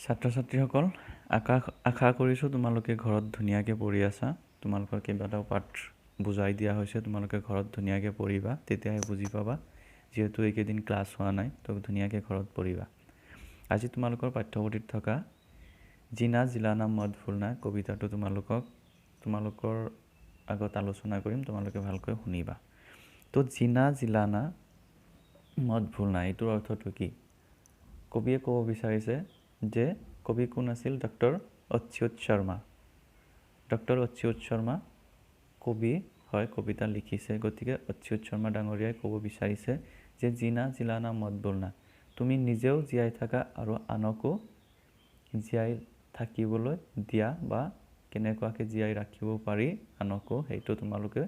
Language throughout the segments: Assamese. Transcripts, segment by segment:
ছাত্ৰ ছাত্ৰীসকল আশা কৰিছোঁ তোমালোকে ঘৰত ধুনীয়াকৈ পঢ়ি আছা। তোমালোকৰ কেইবাটাও পাঠ বুজাই দিয়া হৈছে, তোমালোকে ঘৰত ধুনীয়াকৈ পঢ়িবা, তেতিয়াহে বুজি পাবা। যিহেতু এইকেইদিন ক্লাছ হোৱা নাই, তো ধুনীয়াকৈ ঘৰত পঢ়িবা। আজি তোমালোকৰ পাঠ্যপুথিত থকা জিনা জিলানা মদ ফুলনা কবিতাটো তোমালোকৰ আগত আলোচনা কৰিম, তোমালোকে ভালকৈ শুনিবা। তো জিনা জিলানা মদ ফুলনা এইটোৰ অৰ্থটো কি? কবিয়ে ক'ব বিচাৰিছে যে কবি কোন আছিল? ডক্টৰ অচ্যুত শৰ্মা। ডক্টৰ অচ্যুত শৰ্মা কবি হয়, কবিতা লিখিছে। গতিকে অচ্যুত শৰ্মা ডাঙৰীয়াই ক'ব বিচাৰিছে যে জিনা জিলানা মদ বোলনা, তুমি নিজেও জীয়াই থাকা আৰু আনকো জীয়াই থাকিবলৈ দিয়া, বা কেনেকুৱাকৈ জীয়াই ৰাখিব পাৰি আনকো, সেইটো তোমালোকে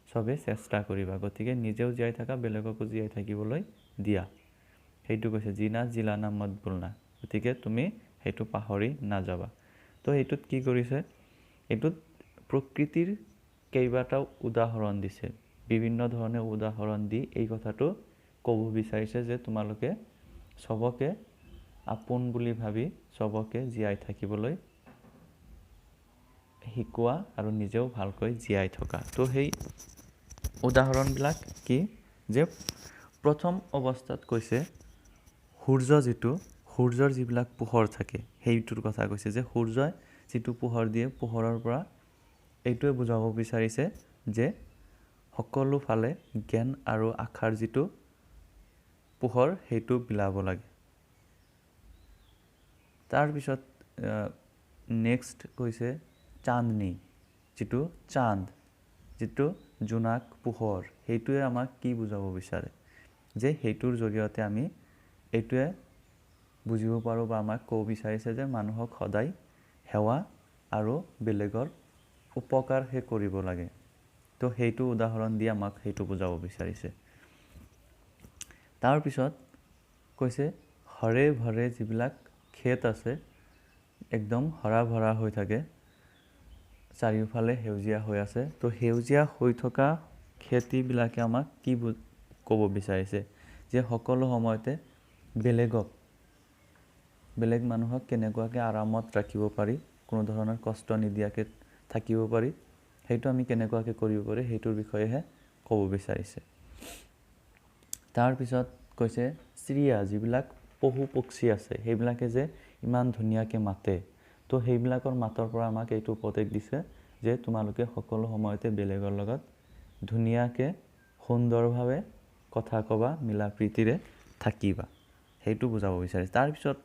চবে চেষ্টা কৰিবা। গতিকে নিজেও জীয়াই থাকা, বেলেগকো জীয়াই থাকিবলৈ দিয়া, সেইটো কৈছে জিনা জিলানা মদ বোলনা। গতিকে তুমি সেইটো পাহৰি নাযাবা। তো এইটোত কি কৰিছে? এইটোত প্ৰকৃতিৰ কেইবাটাও উদাহৰণ দিছে। বিভিন্ন ধৰণে উদাহৰণ দি এই কথাটো ক'ব বিচাৰিছে যে তোমালোকে চবকে আপোন বুলি ভাবি চবকে জীয়াই থাকিবলৈ শিকোৱা আৰু নিজেও ভালকৈ জীয়াই থকা। তো সেই উদাহৰণবিলাক কি? যে প্ৰথম অৱস্থাত কৈছে সূৰ্যৰ যিবিলাক পোহৰ থাকে সেইটোৰ কথা কৈছে, যে সূৰ্যই যিটো পোহৰ দিয়ে, পোহৰৰ পৰা এইটোৱে বুজাব বিচাৰিছে যে সকলো ফালে জ্ঞান আৰু আশাৰ যিটো পোহৰ সেইটো বিলাব লাগে। তাৰপিছত নেক্সট কৈছে চান্দনী, যিটো চান্দ, যিটো জোনাক পোহৰ, সেইটোৱে আমাক কি বুজাব বিচাৰে? যে সেইটোৰ জৰিয়তে আমি এইটোৱে বুজিব পাৰোঁ, বা আমাক ক'ব বিচাৰিছে যে মানুহক সদায় সেৱা আৰু বেলেগৰ উপকাৰহে কৰিব লাগে। তো সেইটো উদাহৰণ দি আমাক সেইটো বুজাব বিচাৰিছে। তাৰপিছত কৈছে হৰে ভৰে যিবিলাক খেত আছে, একদম হৰা ভৰা হৈ থাকে, চাৰিওফালে সেউজীয়া হৈ আছে। তো সেউজীয়া হৈ থকা খেতিবিলাকে আমাক কি ক'ব বিচাৰিছে? যে সকলো সময়তে বেলেগ মানুহক কেনেকুৱাকৈ আৰামত ৰাখিব পাৰি, কোনো ধৰণৰ কষ্ট নিদিয়াকৈ থাকিব পাৰি, সেইটো আমি কেনেকুৱাকৈ কৰিব পাৰি, সেইটোৰ বিষয়েহে ক'ব বিচাৰিছে। তাৰপিছত কৈছে চিৰিয়া, যিবিলাক পশু পক্ষী আছে, সেইবিলাকে যে ইমান ধুনীয়াকৈ মাতে, তো সেইবিলাকৰ মাতৰ পৰা আমাক এইটো উপদেশ দিছে যে তোমালোকে সকলো সময়তে বেলেগৰ লগত ধুনীয়াকৈ সুন্দৰভাৱে কথা ক'বা, মিলা প্ৰীতিৰে থাকিবা, সেইটো বুজাব বিচাৰিছে। তাৰপিছত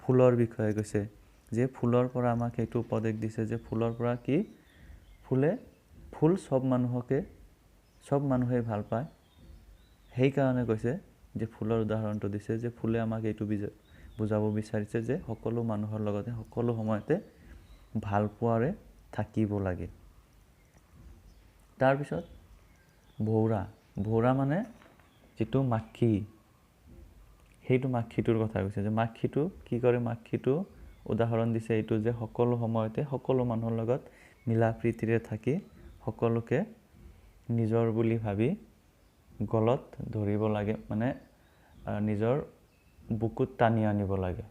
ফুলৰ বিষয়ে কৈছে যে ফুলৰ পৰা আমাক সেইটো উপদেশ দিছে যে ফুলৰ পৰা কি? ফুল চব মানুহে ভাল পায়। সেইকাৰণে কৈছে যে ফুলৰ উদাহৰণটো দিছে যে ফুলে আমাক এইটো বুজাব বিচাৰিছে যে সকলো মানুহৰ লগতে সকলো সময়তে ভাল পোৱাৰে থাকিব লাগে। তাৰপিছত ভৌৰা মানে যিটো মাখি, সেইটো মাখিটোৰ কথা কৈছে যে মাখিটো কি কৰে? মাখিটো উদাহৰণ দিছে এইটো যে সকলো সময়তে সকলো মানুহৰ লগত মিলা প্ৰীতিৰে থাকি সকলোকে নিজৰ বুলি ভাবি গলত ধৰিব লাগে, মানে নিজৰ বুকুত টানি আনিব লাগে।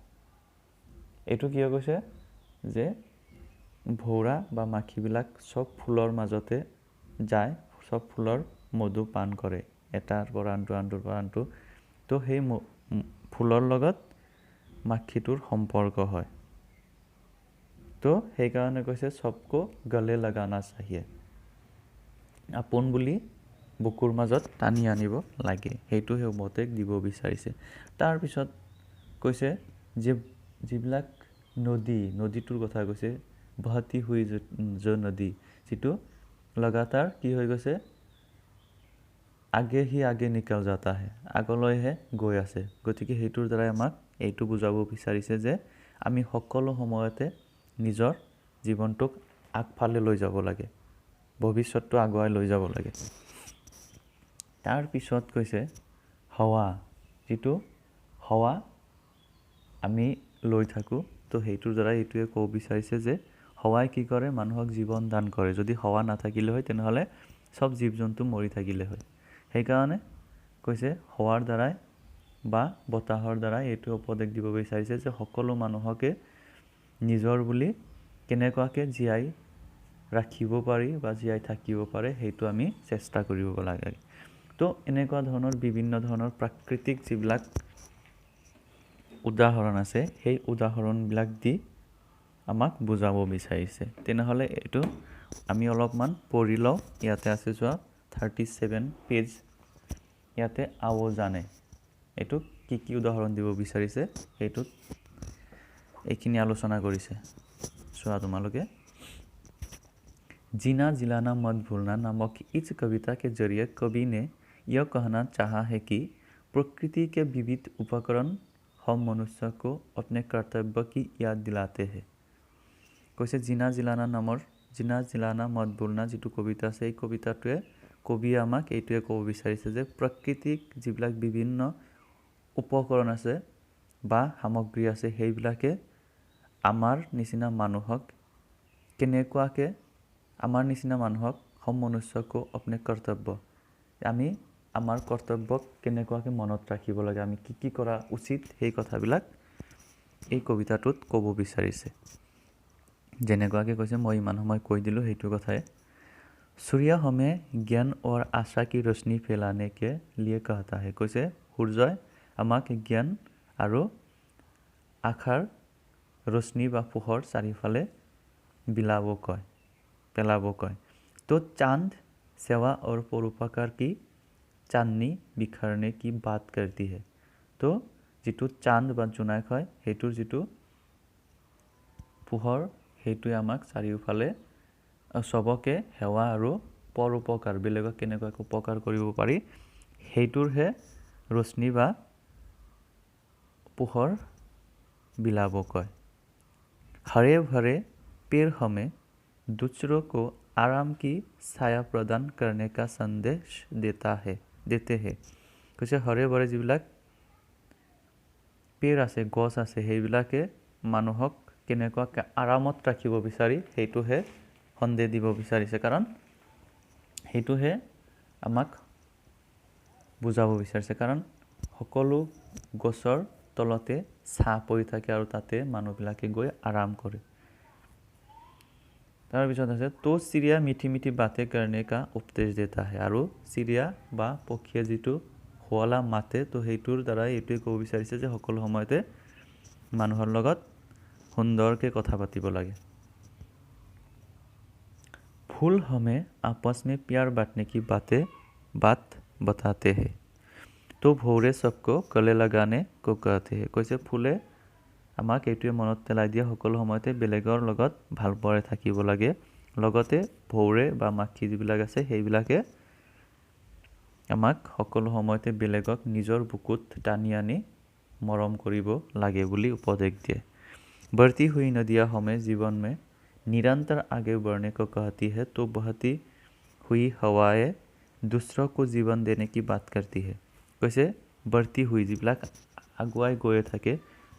এইটো কিয় কৈছে? যে ভৌৰা বা মাখিবিলাক চব ফুলৰ মাজতে যায়, চব ফুলৰ মধু পান কৰে, এটাৰ পৰা আনটোৰ পৰা আনটো। তো সেই ফুলৰ লগত মাখিটোৰ সম্পৰ্ক হয়। তো সেইকাৰণে কৈছে চবকো গলে লগানা চাহিয়ে, আপোন বুলি বুকুৰ মাজত টানি আনিব লাগে, সেইটো সেই উপদেশ দিব বিচাৰিছে। তাৰপিছত কৈছে যে যিবিলাক নদীটোৰ কথা কৈছে, বহতি হুই जो নদী, যিটো লগাতাৰ কি হৈ গৈছে? আগে নিকল যাতা হে, আগলৈহে গৈ আছে। গতিকে সেইটোৰ দ্বাৰাই আমাক এইটো বুজাব বিচাৰিছে যে আমি সকলো সময়তে নিজৰ জীৱনটোক আগফালে লৈ যাব লাগে, ভৱিষ্যতটো আগুৱাই লৈ যাব লাগে। তাৰপিছত কৈছে যিটো হাৱা আমি লৈ থাকোঁ, তো সেইটোৰ দ্বাৰাই এইটোৱে ক'ব বিচাৰিছে যে হাৱাই কি কৰে? মানুহক জীৱন দান কৰে। যদি হাৱা নাথাকিলে হয় তেনেহ'লে চব জীৱ জন্তু মৰি থাকিলে হয়। সেইকাৰণে কৈছে হাৱাৰ দ্বাৰাই বা বতাহৰ দ্বাৰা এইটো উপদেশ দিব বিচাৰিছে যে সকলো মানুহকে নিজৰ বুলি কেনেকুৱাকৈ জীয়াই ৰাখিব পাৰি বা জীয়াই থাকিব পাৰে সেইটো আমি চেষ্টা কৰিব লাগে। তো এনেকুৱা ধৰণৰ বিভিন্ন ধৰণৰ প্ৰাকৃতিক যিবিলাক উদাহৰণ আছে সেই উদাহৰণবিলাক দি আমাক বুজাব বিচাৰিছে। তেনেহ'লে এইটো আমি অলপমান পঢ়ি লওঁ। ইয়াতে আছে চোৱা 37 পেজ। ইয়াতে আও জানে এইটো কি উদাহৰণ দিব বিচাৰিছে সেইটোত এইখিনি আলোচনা কৰিছে। চোৱা তোমালোকে जीना जिलाना मत भूलना नामक इस कविता के जरिए कवि ने यह कहना चाहा है कि प्रकृति के विविध उपकरण हम मनुष्य को अपने कर्तव्य की याद दिलाते हैं। কৈছে জিনা জিলানা নামৰ জিনা জিলানা মত ভুলনা যিটো কবিতা আছে এই কবিতাটোৱে কবিয়ে আমাক এইটোৱে ক'ব বিচাৰিছে যে প্ৰাকৃতিক যিবিলাক বিভিন্ন উপকৰণ আছে বা সামগ্ৰী আছে সেইবিলাকে আমাৰ নিচিনা মানুহক কেনেকুৱাকৈ हम मनुष्य को अपने कर्तव्य আমি আমাৰ কৰ্তব্যক কেনেকুৱাকৈ মনত ৰাখিব লাগে আমি কি কৰা উচিত সেই কথাবিলাক এই কবিতাটোত ক'ব বিচাৰিছে। যেনেকুৱাকৈ কৈছে মই ইমান সময় কৈ দিলোঁ সেইটো কথাই। सूर्य हमें ज्ञान और आशा की रोशनी फैलाने के लिए कहता है। কৈছে সূৰ্যই আমাক জ্ঞান আৰু আশাৰ रोशनी বা পোহৰ চাৰিওফালে পেলাব কয়। तो चांद सेवा और परोपकार की चांदनी बिखरने की बात करती है। तो जितु चांद বা জোনাক হয় হেতুৰ जितु পোহৰ হেতুৱে আমাক চাৰিওফালে সবকে সেৱা আৰু পৰোপকাৰ বেলেগক কেনেকুৱাকৈ উপকাৰ কৰিব পাৰি হেতুৰহে रोशनी বা পোহৰ বিলাব কয়। हरे भरे पेड़ हमें दूसरों को आराम की छाया प्रदान करने का संदेश देते हैं। কৈছে हरे भरे যিবিলাক पेड़ আছে গছ আছে সেইবিলাকে মানুহক কেনেকুৱাকৈ আৰামত ৰাখিব বিচাৰি সেইটোহে সন্দেশ দিব বিচাৰিছে। কাৰণ সেইটোহে আমাক বুজাব বিচাৰিছে। কাৰণ সকলো গছৰ তলতে ছাঁ পৰি থাকে আৰু তাতে মানুহবিলাকে গৈ আৰাম কৰে। তাৰ পিছত আছে তো চিৰিয়া মিঠি মিঠি বাতে करने का उपदेश देता है। আৰু চিৰিয়া বা পক্ষীয়ে যিটো শুৱলা মাতে তো সেইটোৰ দ্বাৰা এইটোৱে ক'ব বিচাৰিছে যে সকলো সময়তে মানুহৰ লগত সুন্দৰকৈ কথা পাতিব লাগে। फूल हमें आपस में प्यार बांटने की बात बताते हैं। तो भौरे सबको गले लगाने को कहते हैं। কৈছে ফুলে আমাক এইটোৱে মনত পেলাই দিয়ে সকলো সময়তে বেলেগৰ লগত ভালপৰে থাকিব লাগে। লগতে ভৌৰে বা মাখি যিবিলাক আছে সেইবিলাকে আমাক সকলো সময়তে বেলেগক নিজৰ বুকুত টানি আনি মৰম কৰিব লাগে বুলি উপদেশ দিয়ে। बढ़ती हुई नदियाँ हमें जीवन में निरंतर आगे बढ़ने को कहती है। तो बहती हुई हवाएं दूसरों को जीवन देने की बात करती है। কৈছে बढ़ती हुई যিবিলাক আগুৱাই গৈয়ে থাকে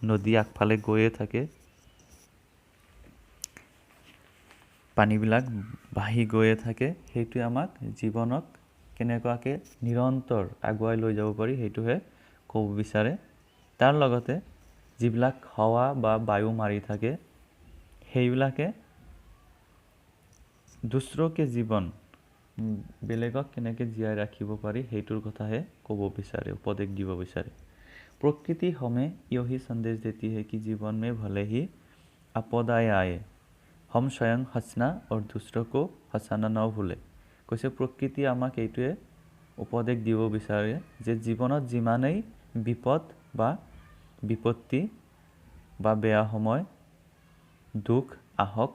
নদী আগফালে গৈয়ে থাকে পানীবিলাক বাঢ়ি গৈয়ে থাকে সেইটোৱে আমাক জীৱনক কেনেকুৱাকৈ নিৰন্তৰ আগুৱাই লৈ যাব পাৰি সেইটোহে ক'ব বিচাৰে। তাৰ লগতে যিবিলাক হাৱা বা বায়ু মাৰি থাকে সেইবিলাকে দুসৰকে জীৱন বেলেগক কেনেকৈ জীয়াই ৰাখিব পাৰি সেইটোৰ কথাহে ক'ব বিচাৰে উপদেশ দিব বিচাৰে। प्रकृति हमें यही संदेश देती है कि जीवन में भले ही आपदाएं आए हम स्वयं हंसना और दूसरों को हंसाना न भूले। কৈছে प्रकृति আমাক এইটোৱে উপদেশ দিব বিচাৰে যে জীৱনত যিমানেই বিপদ বা বিপত্তি বা বেয়া সময় দুখ আহক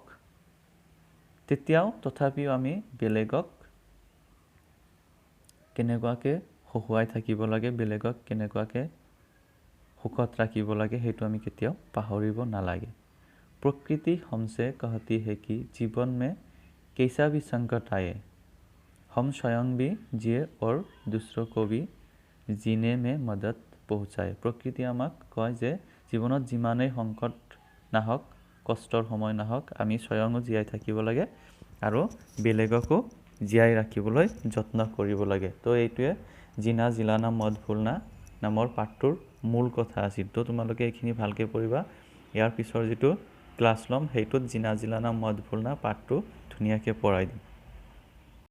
তেতিয়াও তথাপিও আমি বেলেগক কেনেকুৱাকৈ হহুৱাই থাকিব লাগে বেলেগক কেনেকুৱাকৈ সুখত ৰাখিব লাগে সেইটো আমি কেতিয়াও পাহৰিব নালাগে। प्रकृति हमसे कहती है कि जीवन में कैसा भी संकट आए हम स्वयं भी जिए और दूसरों को भी जीने में मदद पहुँचाए। प्रकृति আমাক কয় যে জীৱনত যিমানেই সংকট নাহক কষ্টৰ সময় নাহক আমি স্বয়ং জীয়াই থাকিব লাগে আৰু বেলেগকো জীয়াই ৰাখিবলৈ যত্ন কৰিব লাগে। তো এইটোৱে জিনা জিলানা মত ভুলনা নামৰ পাঠটোৰ মূল কথা আছিল। তো তোমালোকে এইখিনি ভালকৈ পঢ়িবা। ইয়াৰ পিছৰ যিটো ক্লাছ ল'ম সেইটোত জিনা জিলানা মদ ভুলনা পাঠটো ধুনীয়াকৈ পঢ়াই দিম।